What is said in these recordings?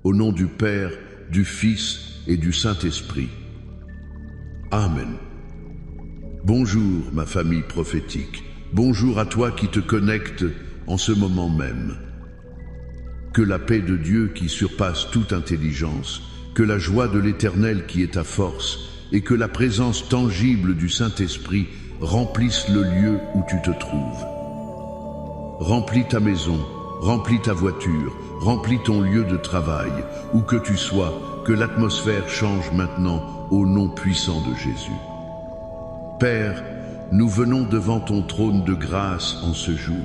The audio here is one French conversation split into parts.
Au nom du Père, du Fils et du Saint-Esprit. Amen. Bonjour ma famille prophétique. Bonjour à toi qui te connectes en ce moment même. Que la paix de Dieu qui surpasse toute intelligence, que la joie de l'Éternel qui est ta force, et que la présence tangible du Saint-Esprit remplisse le lieu où tu te trouves. Remplis ta maison, remplis ta voiture, remplis ton lieu de travail, où que tu sois, que l'atmosphère change maintenant au nom puissant de Jésus. Père, nous venons devant ton trône de grâce en ce jour.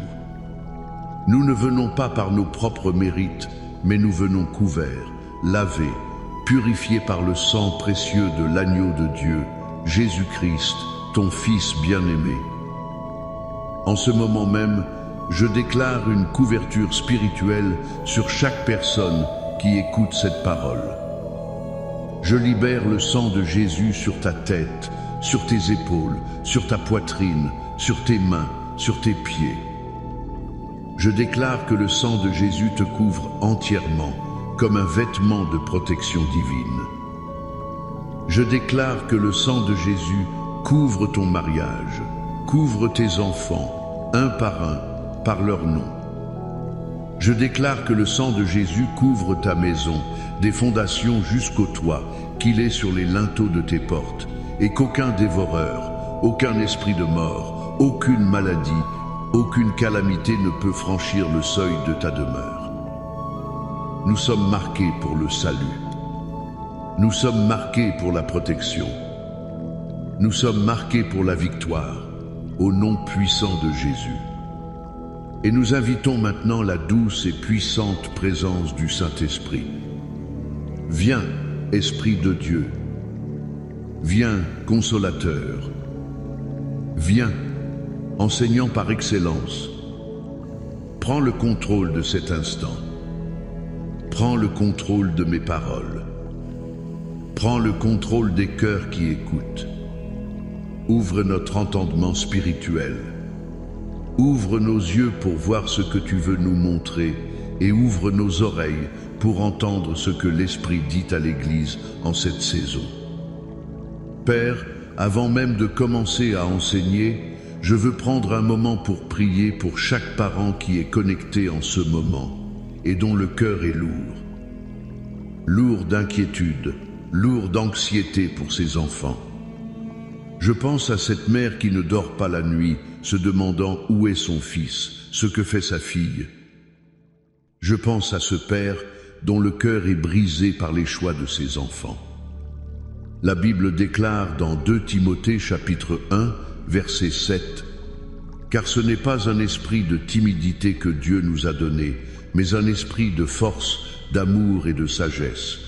Nous ne venons pas par nos propres mérites, mais nous venons couverts, lavés, purifiés par le sang précieux de l'agneau de Dieu, Jésus-Christ, ton Fils bien-aimé. En ce moment même, je déclare une couverture spirituelle sur chaque personne qui écoute cette parole. Je libère le sang de Jésus sur ta tête, sur tes épaules, sur ta poitrine, sur tes mains, sur tes pieds. Je déclare que le sang de Jésus te couvre entièrement, comme un vêtement de protection divine. Je déclare que le sang de Jésus couvre ton mariage, couvre tes enfants, un par leur nom. Je déclare que le sang de Jésus couvre ta maison, des fondations jusqu'au toit, qu'il est sur les linteaux de tes portes, et qu'aucun dévoreur, aucun esprit de mort, aucune maladie, aucune calamité ne peut franchir le seuil de ta demeure. Nous sommes marqués pour le salut. Nous sommes marqués pour la protection. Nous sommes marqués pour la victoire, au nom puissant de Jésus. Et nous invitons maintenant la douce et puissante présence du Saint-Esprit. Viens, Esprit de Dieu. Viens, Consolateur. Viens, enseignant par excellence. Prends le contrôle de cet instant. Prends le contrôle de mes paroles. Prends le contrôle des cœurs qui écoutent. Ouvre notre entendement spirituel. Ouvre nos yeux pour voir ce que tu veux nous montrer et ouvre nos oreilles pour entendre ce que l'Esprit dit à l'Église en cette saison. Père, avant même de commencer à enseigner, je veux prendre un moment pour prier pour chaque parent qui est connecté en ce moment et dont le cœur est lourd. Lourd d'inquiétude, lourd d'anxiété pour ses enfants. Je pense à cette mère qui ne dort pas la nuit, se demandant où est son fils, ce que fait sa fille. Je pense à ce père dont le cœur est brisé par les choix de ses enfants. La Bible déclare dans 2 Timothée chapitre 1, verset 7, « Car ce n'est pas un esprit de timidité que Dieu nous a donné, mais un esprit de force, d'amour et de sagesse. »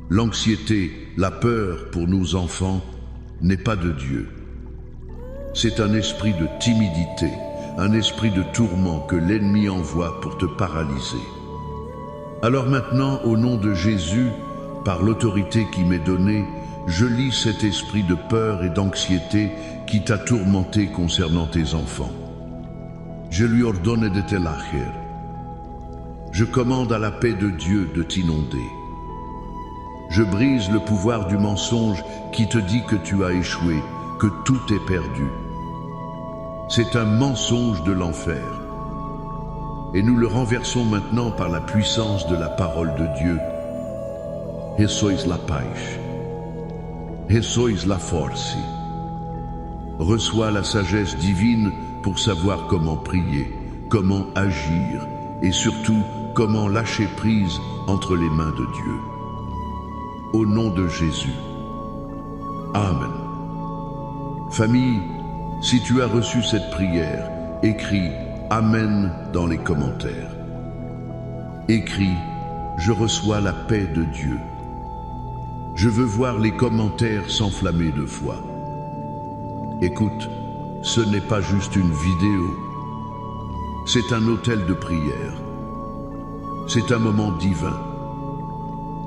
L'anxiété, la peur pour nos enfants n'est pas de Dieu. C'est un esprit de timidité, un esprit de tourment que l'ennemi envoie pour te paralyser. Alors maintenant, au nom de Jésus, par l'autorité qui m'est donnée, je lis cet esprit de peur et d'anxiété qui t'a tourmenté concernant tes enfants. Je lui ordonne de te lâcher. Je commande à la paix de Dieu de t'inonder. Je brise le pouvoir du mensonge qui te dit que tu as échoué, que tout est perdu. C'est un mensonge de l'enfer. Et nous le renversons maintenant par la puissance de la parole de Dieu. Et sois la paz. Et sois la force. Reçois la sagesse divine pour savoir comment prier, comment agir et surtout comment lâcher prise entre les mains de Dieu. Au nom de Jésus. Amen. Famille, si tu as reçu cette prière, écris « Amen » dans les commentaires. Écris « Je reçois la paix de Dieu ». Je veux voir les commentaires s'enflammer de foi. Écoute, ce n'est pas juste une vidéo. C'est un autel de prière. C'est un moment divin.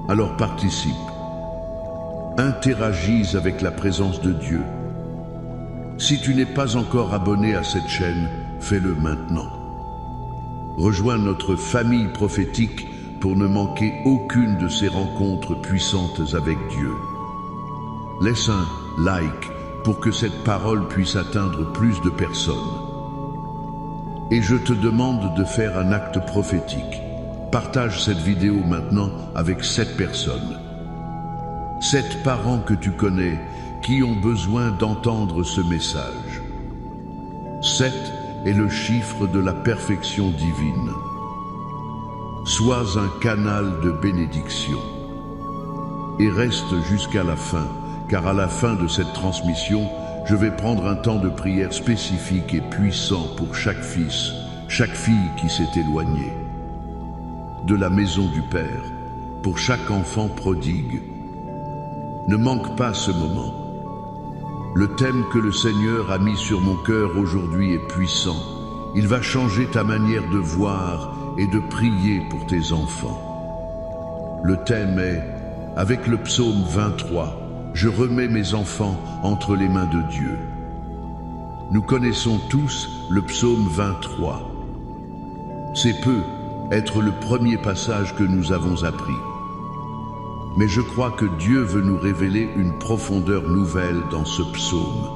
Alors participe. Interagis avec la présence de Dieu. Si tu n'es pas encore abonné à cette chaîne, fais-le maintenant. Rejoins notre famille prophétique pour ne manquer aucune de ces rencontres puissantes avec Dieu. Laisse un like pour que cette parole puisse atteindre plus de personnes. Et je te demande de faire un acte prophétique. Partage cette vidéo maintenant avec 7 personnes. 7 parents que tu connais qui ont besoin d'entendre ce message. 7 est le chiffre de la perfection divine. Sois un canal de bénédiction. Et reste jusqu'à la fin, car à la fin de cette transmission, je vais prendre un temps de prière spécifique et puissant pour chaque fils, chaque fille qui s'est éloignée de la maison du Père, pour chaque enfant prodigue. Ne manque pas ce moment. Le thème que le Seigneur a mis sur mon cœur aujourd'hui est puissant. Il va changer ta manière de voir et de prier pour tes enfants. Le thème est, avec le psaume 23, je remets mes enfants entre les mains de Dieu. Nous connaissons tous le psaume 23. C'est peu être le premier passage que nous avons appris. Mais je crois que Dieu veut nous révéler une profondeur nouvelle dans ce psaume,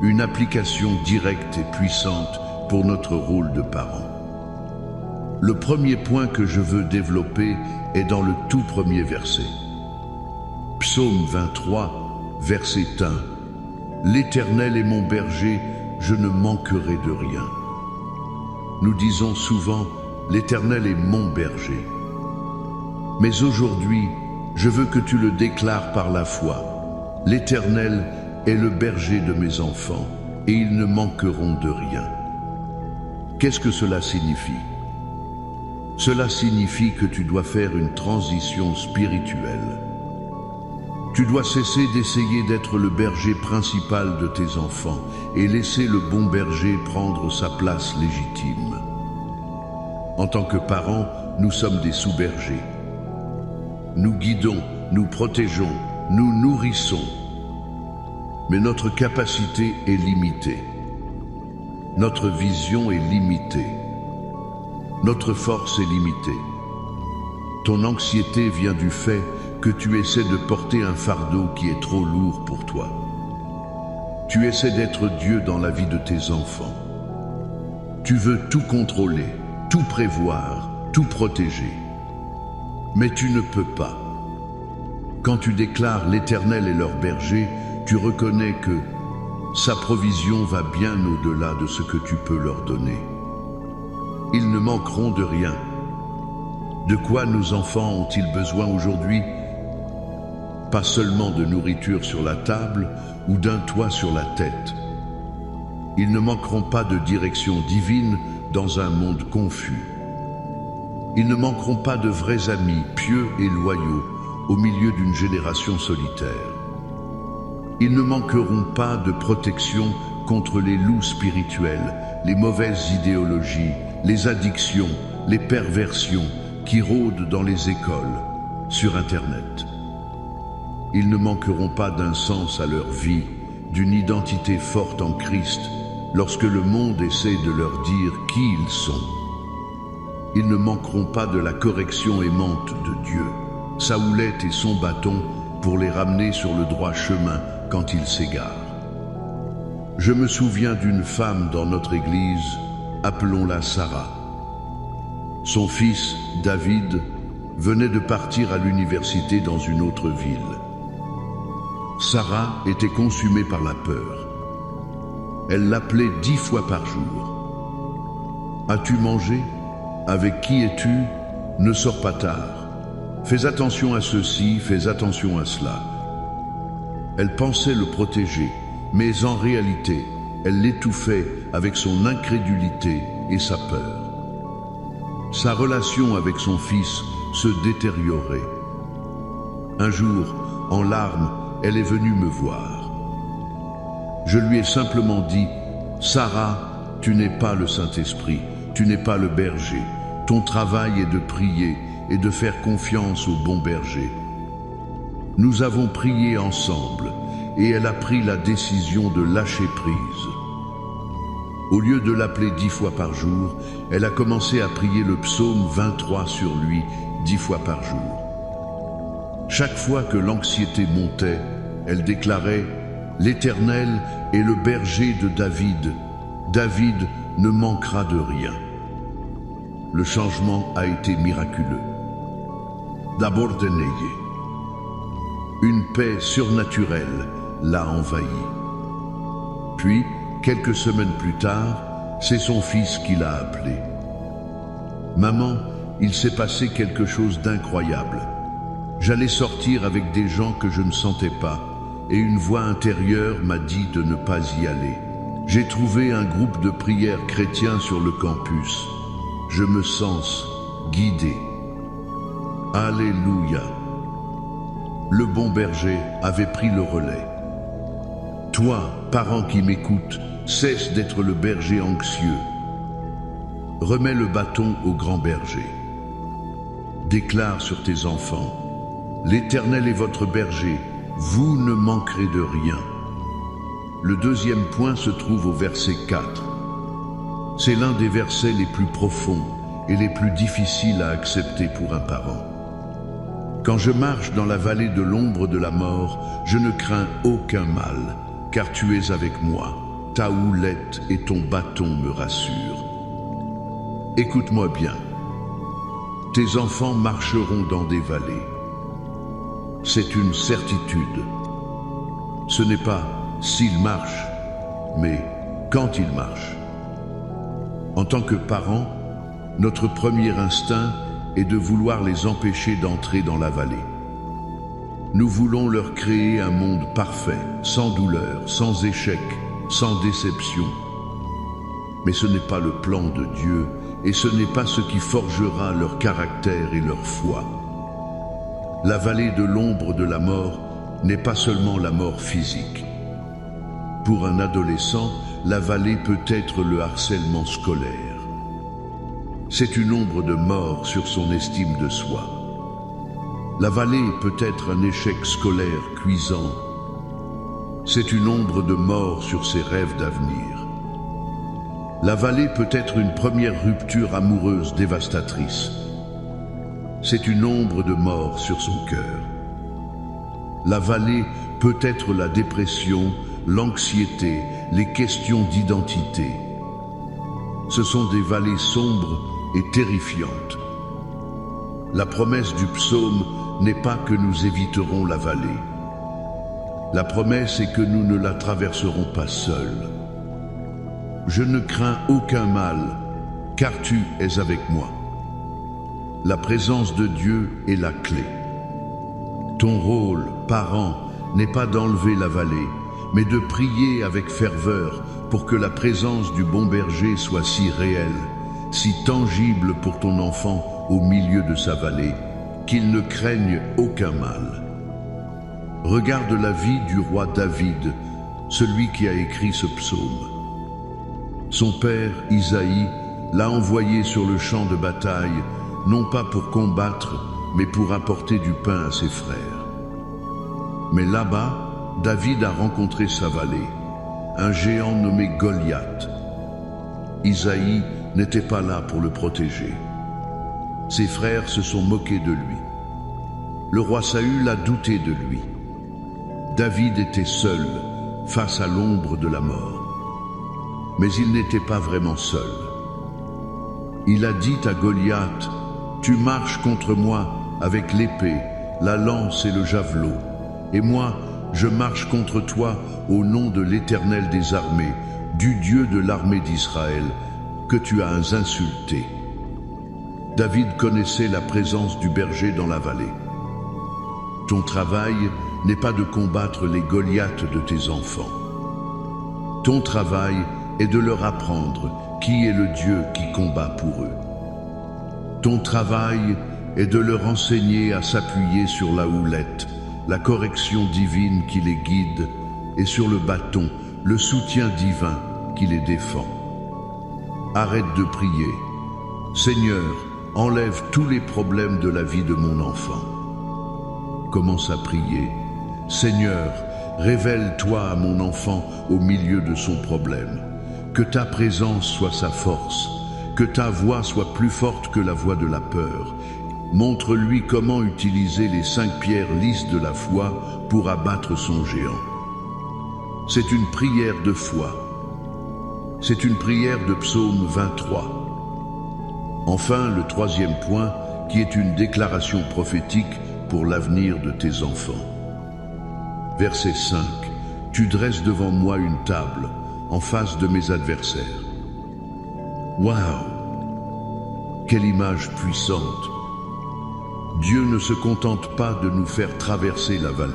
une application directe et puissante pour notre rôle de parents. Le premier point que je veux développer est dans le tout premier verset. Psaume 23, verset 1. L'Éternel est mon berger, je ne manquerai de rien. Nous disons souvent, l'Éternel est mon berger. Mais aujourd'hui, je veux que tu le déclares par la foi. L'Éternel est le berger de mes enfants, et ils ne manqueront de rien. Qu'est-ce que cela signifie? Cela signifie que tu dois faire une transition spirituelle. Tu dois cesser d'essayer d'être le berger principal de tes enfants et laisser le bon berger prendre sa place légitime. En tant que parents, nous sommes des sous-bergers. Nous guidons, nous protégeons, nous nourrissons. Mais notre capacité est limitée. Notre vision est limitée. Notre force est limitée. Ton anxiété vient du fait que tu essaies de porter un fardeau qui est trop lourd pour toi. Tu essaies d'être Dieu dans la vie de tes enfants. Tu veux tout contrôler, tout prévoir, tout protéger. Mais tu ne peux pas. Quand tu déclares l'Éternel est leur berger, tu reconnais que sa provision va bien au-delà de ce que tu peux leur donner. Ils ne manqueront de rien. De quoi nos enfants ont-ils besoin aujourd'hui? Pas seulement de nourriture sur la table ou d'un toit sur la tête. Ils ne manqueront pas de direction divine dans un monde confus. Ils ne manqueront pas de vrais amis, pieux et loyaux, au milieu d'une génération solitaire. Ils ne manqueront pas de protection contre les loups spirituels, les mauvaises idéologies, les addictions, les perversions qui rôdent dans les écoles, sur Internet. Ils ne manqueront pas d'un sens à leur vie, d'une identité forte en Christ, lorsque le monde essaie de leur dire qui ils sont. Ils ne manqueront pas de la correction aimante de Dieu, sa houlette et son bâton pour les ramener sur le droit chemin quand ils s'égarent. Je me souviens d'une femme dans notre église, appelons-la Sarah. Son fils, David, venait de partir à l'université dans une autre ville. Sarah était consumée par la peur. Elle l'appelait 10 fois par jour. As-tu mangé? Avec qui es-tu? Ne sors pas tard. Fais attention à ceci, fais attention à cela. Elle pensait le protéger, mais en réalité, elle l'étouffait avec son incrédulité et sa peur. Sa relation avec son fils se détériorait. Un jour, en larmes, elle est venue me voir. Je lui ai simplement dit, « Sarah, tu n'es pas le Saint-Esprit, tu n'es pas le berger. Ton travail est de prier et de faire confiance au bon berger. » Nous avons prié ensemble et elle a pris la décision de lâcher prise. Au lieu de l'appeler 10 fois par jour, elle a commencé à prier le psaume 23 sur lui 10 fois par jour. Chaque fois que l'anxiété montait, elle déclarait « L'Éternel est le berger de David. David ne manquera de rien. » Le changement a été miraculeux. D'abord déneigé. Une paix surnaturelle l'a envahi. Puis, quelques semaines plus tard, c'est son fils qui l'a appelé. « Maman, il s'est passé quelque chose d'incroyable. J'allais sortir avec des gens que je ne sentais pas, et une voix intérieure m'a dit de ne pas y aller. J'ai trouvé un groupe de prière chrétien sur le campus. Je me sens guidé. Alléluia. » Le bon berger avait pris le relais. Toi, parent qui m'écoute, cesse d'être le berger anxieux. Remets le bâton au grand berger. Déclare sur tes enfants, l'Éternel est votre berger, vous ne manquerez de rien. Le deuxième point se trouve au verset 4. C'est l'un des versets les plus profonds et les plus difficiles à accepter pour un parent. Quand je marche dans la vallée de l'ombre de la mort, je ne crains aucun mal, car tu es avec moi. Ta houlette et ton bâton me rassurent. Écoute-moi bien. Tes enfants marcheront dans des vallées. C'est une certitude. Ce n'est pas s'ils marchent, mais quand ils marchent. En tant que parents, notre premier instinct est de vouloir les empêcher d'entrer dans la vallée. Nous voulons leur créer un monde parfait, sans douleur, sans échec, sans déception. Mais ce n'est pas le plan de Dieu et ce n'est pas ce qui forgera leur caractère et leur foi. La vallée de l'ombre de la mort n'est pas seulement la mort physique. Pour un adolescent, la vallée peut être le harcèlement scolaire. C'est une ombre de mort sur son estime de soi. La vallée peut être un échec scolaire cuisant. C'est une ombre de mort sur ses rêves d'avenir. La vallée peut être une première rupture amoureuse dévastatrice. C'est une ombre de mort sur son cœur. La vallée peut être la dépression, l'anxiété, les questions d'identité. Ce sont des vallées sombres et terrifiantes. La promesse du psaume n'est pas que nous éviterons la vallée. La promesse est que nous ne la traverserons pas seuls. Je ne crains aucun mal, car tu es avec moi. La présence de Dieu est la clé. Ton rôle, parent, n'est pas d'enlever la vallée, mais de prier avec ferveur pour que la présence du bon berger soit si réelle, si tangible pour ton enfant au milieu de sa vallée, qu'il ne craigne aucun mal. Regarde la vie du roi David, celui qui a écrit ce psaume. Son père, Isaïe, l'a envoyé sur le champ de bataille, non pas pour combattre, mais pour apporter du pain à ses frères. Mais là-bas, David a rencontré sa vallée, un géant nommé Goliath. Isaïe n'était pas là pour le protéger. Ses frères se sont moqués de lui. Le roi Saül a douté de lui. David était seul face à l'ombre de la mort. Mais il n'était pas vraiment seul. Il a dit à Goliath, « Tu marches contre moi avec l'épée, la lance et le javelot, et moi, je marche contre toi au nom de l'Éternel des armées, du Dieu de l'armée d'Israël, que tu as insulté. » David connaissait la présence du berger dans la vallée. Ton travail n'est pas de combattre les Goliaths de tes enfants. Ton travail est de leur apprendre qui est le Dieu qui combat pour eux. Ton travail est de leur enseigner à s'appuyer sur la houlette, la correction divine qui les guide, et sur le bâton, le soutien divin qui les défend. Arrête de prier. Seigneur, enlève tous les problèmes de la vie de mon enfant. Commence à prier. Seigneur, révèle-toi à mon enfant au milieu de son problème. Que ta présence soit sa force, que ta voix soit plus forte que la voix de la peur. Montre-lui comment utiliser les 5 pierres lisses de la foi pour abattre son géant. C'est une prière de foi. C'est une prière de Psaume 23. Enfin, le 3e point, qui est une déclaration prophétique pour l'avenir de tes enfants. Verset 5. Tu dresses devant moi une table en face de mes adversaires. Waouh! Quelle image puissante! Dieu ne se contente pas de nous faire traverser la vallée.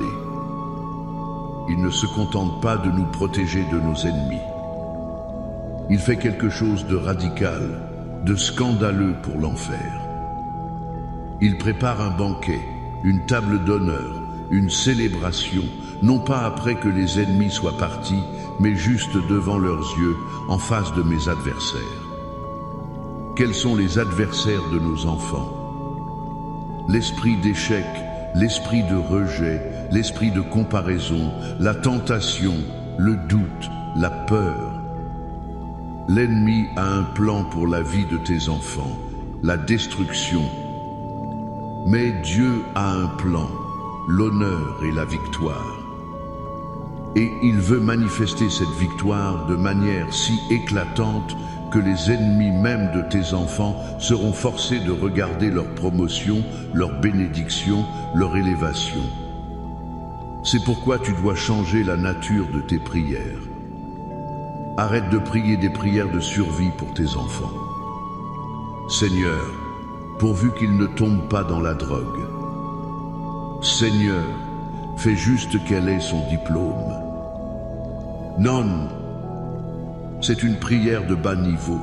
Il ne se contente pas de nous protéger de nos ennemis. Il fait quelque chose de radical, de scandaleux pour l'enfer. Il prépare un banquet, une table d'honneur, une célébration, non pas après que les ennemis soient partis, mais juste devant leurs yeux, en face de mes adversaires. Quels sont les adversaires de nos enfants? L'esprit d'échec, l'esprit de rejet, l'esprit de comparaison, la tentation, le doute, la peur. L'ennemi a un plan pour la vie de tes enfants, la destruction. Mais Dieu a un plan, l'honneur et la victoire. Et il veut manifester cette victoire de manière si éclatante que les ennemis même de tes enfants seront forcés de regarder leur promotion, leur bénédiction, leur élévation. C'est pourquoi tu dois changer la nature de tes prières. Arrête de prier des prières de survie pour tes enfants. Seigneur, pourvu qu'ils ne tombent pas dans la drogue. Seigneur, fais juste qu'elle ait son diplôme. Non, c'est une prière de bas niveau.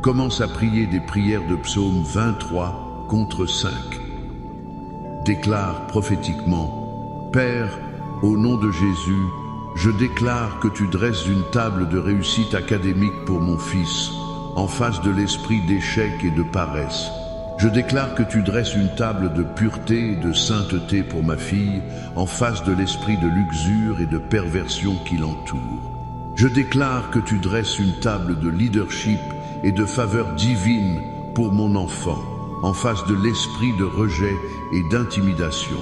Commence à prier des prières de Psaume 23 contre 5. Déclare prophétiquement, Père, au nom de Jésus, je déclare que tu dresses une table de réussite académique pour mon fils, en face de l'esprit d'échec et de paresse. Je déclare que tu dresses une table de pureté et de sainteté pour ma fille, en face de l'esprit de luxure et de perversion qui l'entoure. Je déclare que tu dresses une table de leadership et de faveur divine pour mon enfant, en face de l'esprit de rejet et d'intimidation.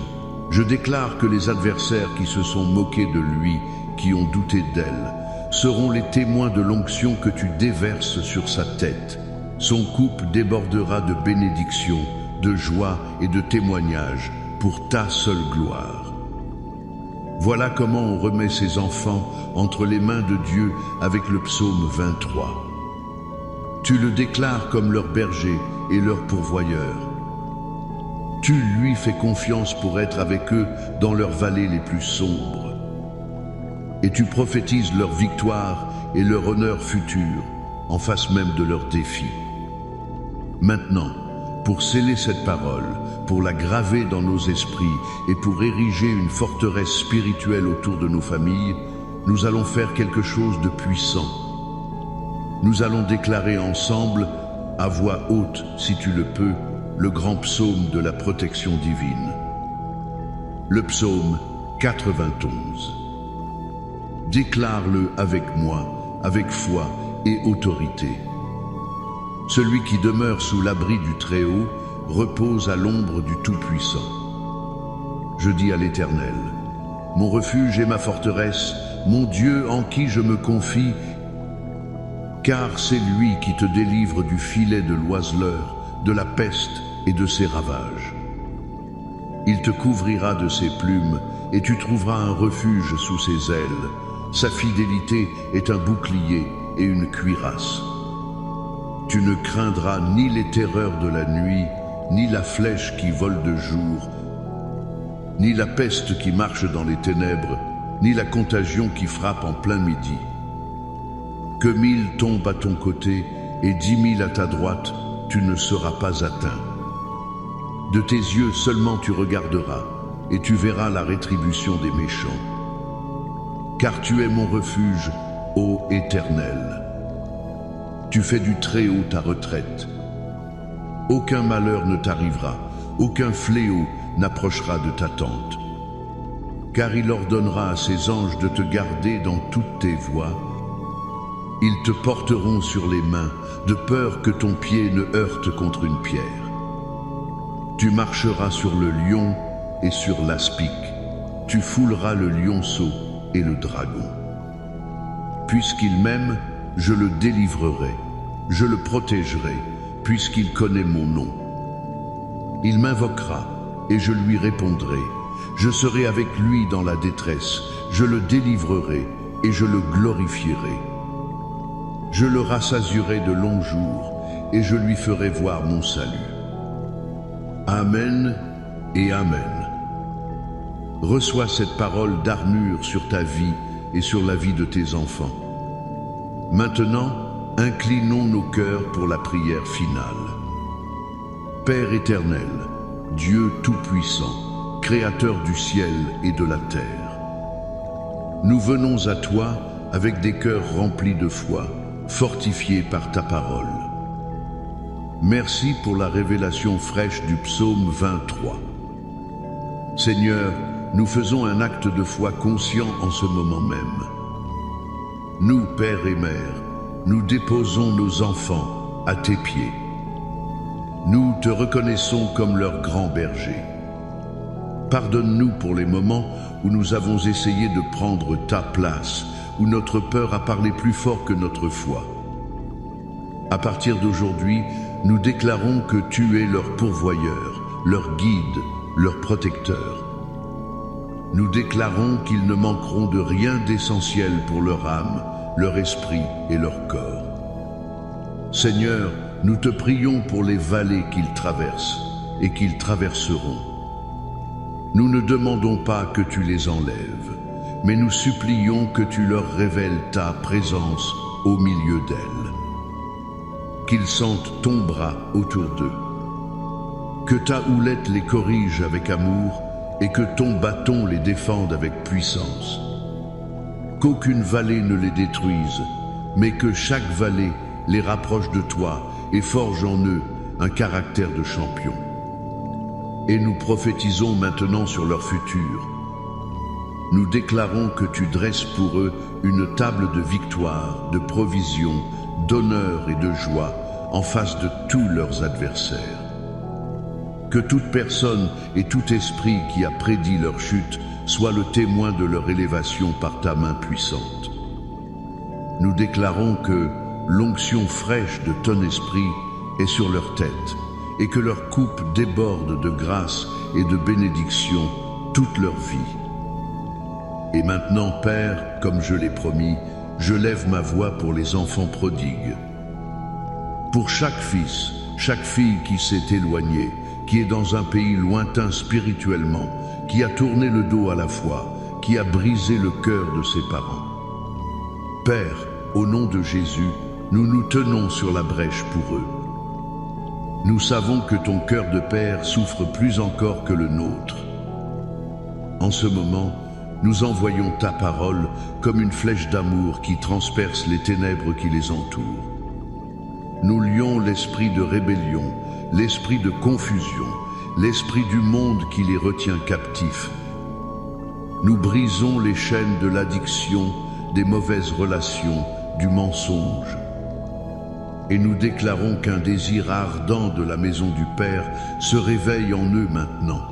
Je déclare que les adversaires qui se sont moqués de lui, qui ont douté d'elle, seront les témoins de l'onction que tu déverses sur sa tête. Son coupe débordera de bénédictions, de joie et de témoignages pour ta seule gloire. Voilà comment on remet ses enfants entre les mains de Dieu avec le psaume 23. Tu le déclares comme leur berger et leur pourvoyeur. Tu lui fais confiance pour être avec eux dans leurs vallées les plus sombres. Et tu prophétises leur victoire et leur honneur futur en face même de leurs défis. Maintenant, pour sceller cette parole, pour la graver dans nos esprits et pour ériger une forteresse spirituelle autour de nos familles, nous allons faire quelque chose de puissant. Nous allons déclarer ensemble, à voix haute si tu le peux, le grand psaume de la protection divine. Le psaume 91. Déclare-le avec moi, avec foi et autorité. Celui qui demeure sous l'abri du Très-Haut repose à l'ombre du Tout-Puissant. Je dis à l'Éternel, mon refuge et ma forteresse, mon Dieu en qui je me confie, car c'est lui qui te délivre du filet de l'oiseleur, de la peste et de ses ravages. Il te couvrira de ses plumes et tu trouveras un refuge sous ses ailes. Sa fidélité est un bouclier et une cuirasse. Tu ne craindras ni les terreurs de la nuit, ni la flèche qui vole de jour, ni la peste qui marche dans les ténèbres, ni la contagion qui frappe en plein midi. Que 1000 tombent à ton côté et 10 000 à ta droite, tu ne seras pas atteint. De tes yeux seulement tu regarderas, et tu verras la rétribution des méchants. Car tu es mon refuge, ô Éternel. Tu fais du Très-Haut ta retraite. Aucun malheur ne t'arrivera, aucun fléau n'approchera de ta tente. Car il ordonnera à ses anges de te garder dans toutes tes voies. Ils te porteront sur les mains, de peur que ton pied ne heurte contre une pierre. Tu marcheras sur le lion et sur l'aspic. Tu fouleras le lionceau et le dragon. Puisqu'il m'aime, je le délivrerai, je le protégerai, puisqu'il connaît mon nom. Il m'invoquera et je lui répondrai. Je serai avec lui dans la détresse, je le délivrerai et je le glorifierai. Je le rassasierai de longs jours et je lui ferai voir mon salut. Amen et Amen. Reçois cette parole d'armure sur ta vie et sur la vie de tes enfants. Maintenant, inclinons nos cœurs pour la prière finale. Père éternel, Dieu tout-puissant, Créateur du ciel et de la terre, nous venons à toi avec des cœurs remplis de foi, fortifiés par ta parole. Merci pour la révélation fraîche du psaume 23. Seigneur, nous faisons un acte de foi conscient en ce moment même. Nous, Père et Mère, nous déposons nos enfants à tes pieds. Nous te reconnaissons comme leur grand berger. Pardonne-nous pour les moments où nous avons essayé de prendre ta place, où notre peur a parlé plus fort que notre foi. À partir d'aujourd'hui, nous déclarons que tu es leur pourvoyeur, leur guide, leur protecteur. Nous déclarons qu'ils ne manqueront de rien d'essentiel pour leur âme, leur esprit et leur corps. Seigneur, nous te prions pour les vallées qu'ils traversent et qu'ils traverseront. Nous ne demandons pas que tu les enlèves, mais nous supplions que tu leur révèles ta présence au milieu d'elles. Qu'ils sentent ton bras autour d'eux. Que ta houlette les corrige avec amour et que ton bâton les défende avec puissance. Qu'aucune vallée ne les détruise, mais que chaque vallée les rapproche de toi et forge en eux un caractère de champion. Et nous prophétisons maintenant sur leur futur. Nous déclarons que tu dresses pour eux une table de victoire, de provision, d'honneur et de joie en face de tous leurs adversaires. Que toute personne et tout esprit qui a prédit leur chute soit le témoin de leur élévation par ta main puissante. Nous déclarons que l'onction fraîche de ton esprit est sur leur tête et que leur coupe déborde de grâce et de bénédiction toute leur vie. Et maintenant, Père, comme je l'ai promis, je lève ma voix pour les enfants prodigues. Pour chaque fils, chaque fille qui s'est éloignée, qui est dans un pays lointain spirituellement, qui a tourné le dos à la foi, qui a brisé le cœur de ses parents. Père, au nom de Jésus, nous nous tenons sur la brèche pour eux. Nous savons que ton cœur de père souffre plus encore que le nôtre. En ce moment, nous envoyons ta parole comme une flèche d'amour qui transperce les ténèbres qui les entourent. Nous lions l'esprit de rébellion, l'esprit de confusion, l'esprit du monde qui les retient captifs. Nous brisons les chaînes de l'addiction, des mauvaises relations, du mensonge. Et nous déclarons qu'un désir ardent de la maison du Père se réveille en eux maintenant.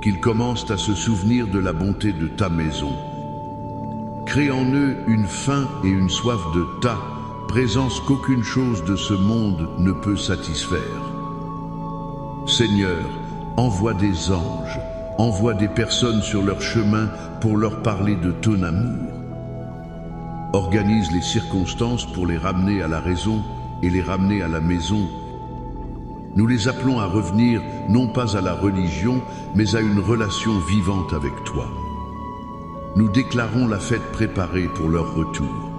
Qu'ils commencent à se souvenir de la bonté de ta maison. Crée en eux une faim et une soif de ta présence qu'aucune chose de ce monde ne peut satisfaire. Seigneur, envoie des anges, envoie des personnes sur leur chemin pour leur parler de ton amour. Organise les circonstances pour les ramener à la raison et les ramener à la maison. Nous les appelons à revenir non pas à la religion, mais à une relation vivante avec toi. Nous déclarons la fête préparée pour leur retour.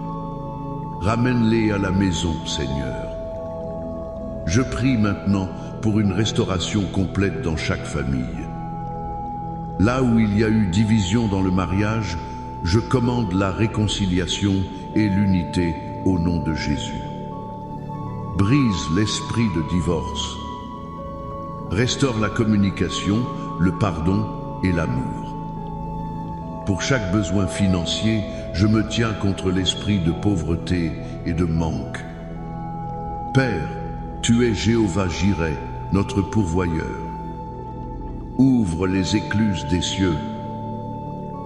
Ramène-les à la maison, Seigneur. Je prie maintenant pour une restauration complète dans chaque famille. Là où il y a eu division dans le mariage, je commande la réconciliation et l'unité au nom de Jésus. Brise l'esprit de divorce. Restaure la communication, le pardon et l'amour. Pour chaque besoin financier, je me tiens contre l'esprit de pauvreté et de manque. Père, tu es Jéhovah Jireh, notre pourvoyeur. Ouvre les écluses des cieux.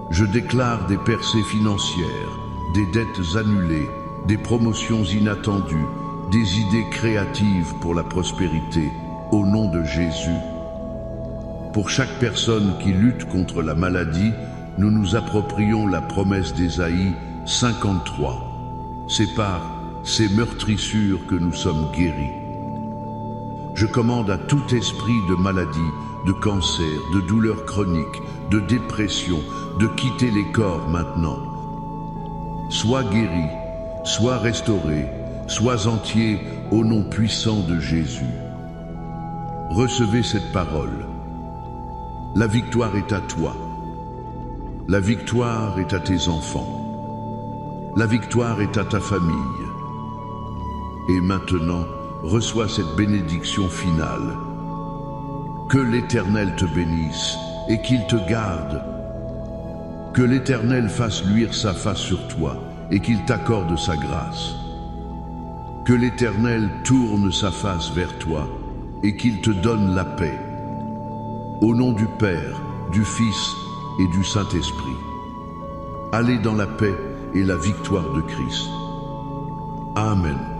Je déclare des percées financières, des dettes annulées, des promotions inattendues, des idées créatives pour la prospérité, au nom de Jésus. Pour chaque personne qui lutte contre la maladie, nous nous approprions la promesse d'Ésaïe 53. C'est par ces meurtrissures que nous sommes guéris. Je commande à tout esprit de maladie, de cancer, de douleur chronique, de dépression, de quitter les corps maintenant. Sois guéri, sois restauré, sois entier au nom puissant de Jésus. Recevez cette parole. La victoire est à toi. La victoire est à tes enfants. La victoire est à ta famille. Et maintenant, reçois cette bénédiction finale. Que l'Éternel te bénisse et qu'il te garde. Que l'Éternel fasse luire sa face sur toi et qu'il t'accorde sa grâce. Que l'Éternel tourne sa face vers toi et qu'il te donne la paix. Au nom du Père, du Fils et du Saint-Esprit. Allez dans la paix et la victoire de Christ. Amen.